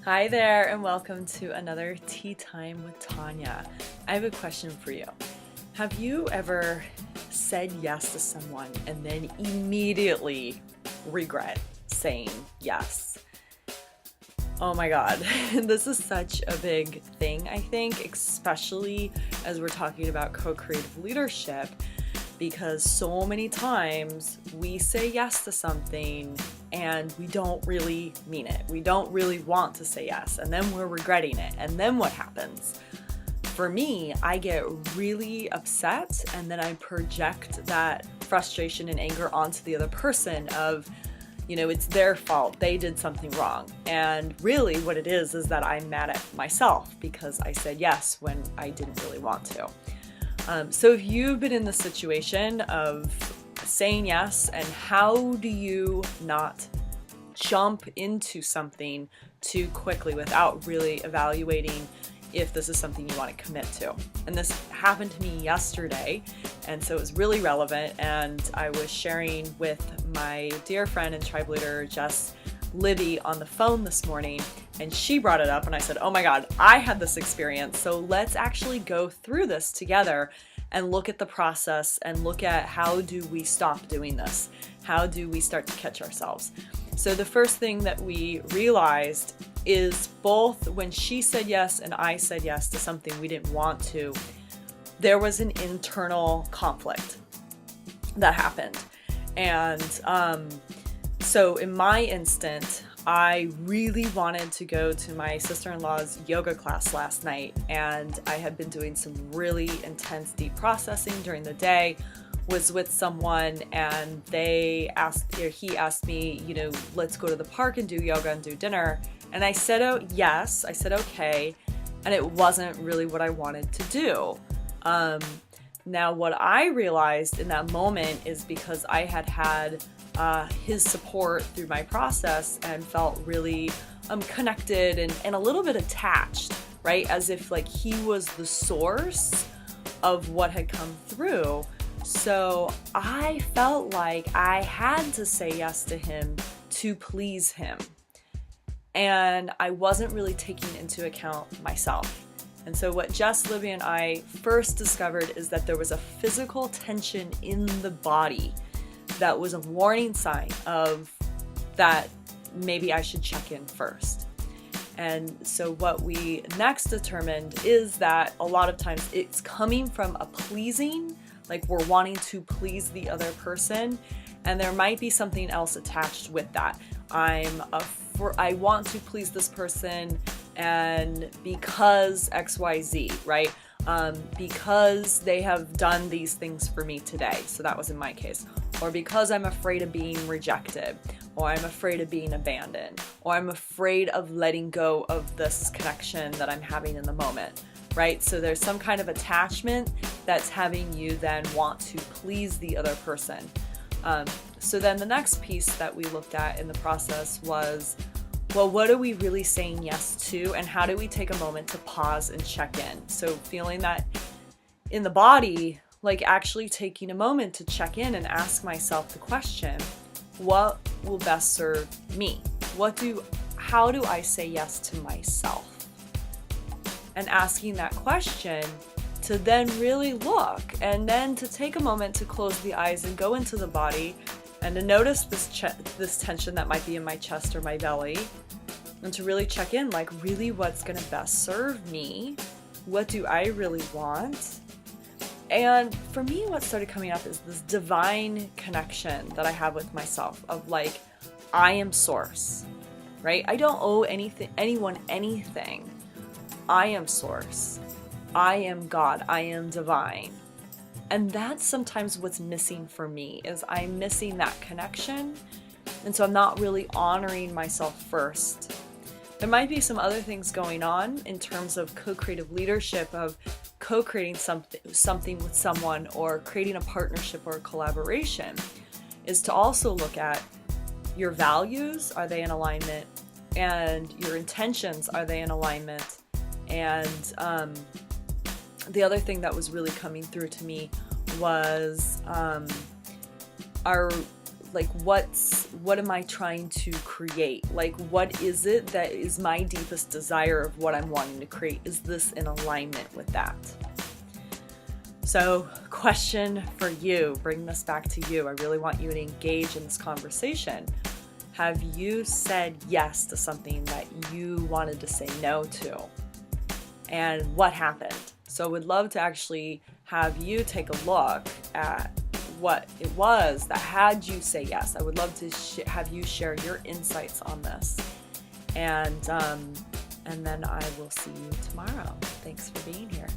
Hi there, and welcome to another Tea Time with Tanya. I have a question for you. Have you ever said yes to someone and then immediately regret saying yes? Oh my God, this is such a big thing, I think, especially as we're talking about co-creative leadership, because so many times we say yes to something and we don't really mean it. We don't really want to say yes, and then we're regretting it. And then what happens? For me, I get really upset and then I project that frustration and anger onto the other person of, it's their fault. They did something wrong. And really what it is that I'm mad at myself because I said yes when I didn't really want to. So if you've been in the situation of saying yes, and how do you not jump into something too quickly without really evaluating if this is something you want to commit to? And this happened to me yesterday, and so it was really relevant, and I was sharing with my dear friend and tribe leader, Jess Libby, on the phone this morning, and she brought it up, and I said, oh my God, I had this experience, so let's actually go through this together and look at the process and look at how do we stop doing this? How do we start to catch ourselves? So the first thing that we realized is both when she said yes and I said yes to something we didn't want to, there was an internal conflict that happened. And so in my instant, I really wanted to go to my sister-in-law's yoga class last night, and I had been doing some really intense deep processing during the day, was with someone, and he asked me, let's go to the park and do yoga and do dinner. And I said, oh, yes, I said, okay. And it wasn't really what I wanted to do. Now, what I realized in that moment is because I had his support through my process and felt really connected and a little bit attached, right? As if like he was the source of what had come through. So I felt like I had to say yes to him to please him. And I wasn't really taking into account myself. And so what Jess, Libby, and I first discovered is that there was a physical tension in the body that was a warning sign of that maybe I should check in first. And so what we next determined is that a lot of times it's coming from a pleasing, like we're wanting to please the other person, and there might be something else attached with that. I want to please this person, and because XYZ, right? Because they have done these things for me today. So that was in my case. Or because I'm afraid of being rejected, or I'm afraid of being abandoned, or I'm afraid of letting go of this connection that I'm having in the moment, right? So there's some kind of attachment that's having you then want to please the other person. So then the next piece that we looked at in the process was, well, what are we really saying yes to, and how do we take a moment to pause and check in? So feeling that in the body, like actually taking a moment to check in and ask myself the question, what will best serve me? How do I say yes to myself? And asking that question to then really look, and then to take a moment to close the eyes and go into the body and to notice this tension that might be in my chest or my belly, and to really check in, like really what's gonna best serve me? What do I really want? And for me, what started coming up is this divine connection that I have with myself of like, I am source, right? I don't owe anyone anything. I am source. I am God. I am divine. And that's sometimes what's missing for me, is I'm missing that connection. And so I'm not really honoring myself first. There might be some other things going on in terms of co-creative leadership, of co-creating something with someone, or creating a partnership or a collaboration, is to also look at your values. Are they in alignment? And your intentions, are they in alignment? And the other thing that was really coming through to me was what am I trying to create? Like, what is it that is my deepest desire of what I'm wanting to create? Is this in alignment with that? So, question for you, bring this back to you. I really want you to engage in this conversation. Have you said yes to something that you wanted to say no to? And what happened? So would love to actually have you take a look at what it was that had you say yes. I would love to have you share your insights on this. And then I will see you tomorrow. Thanks for being here.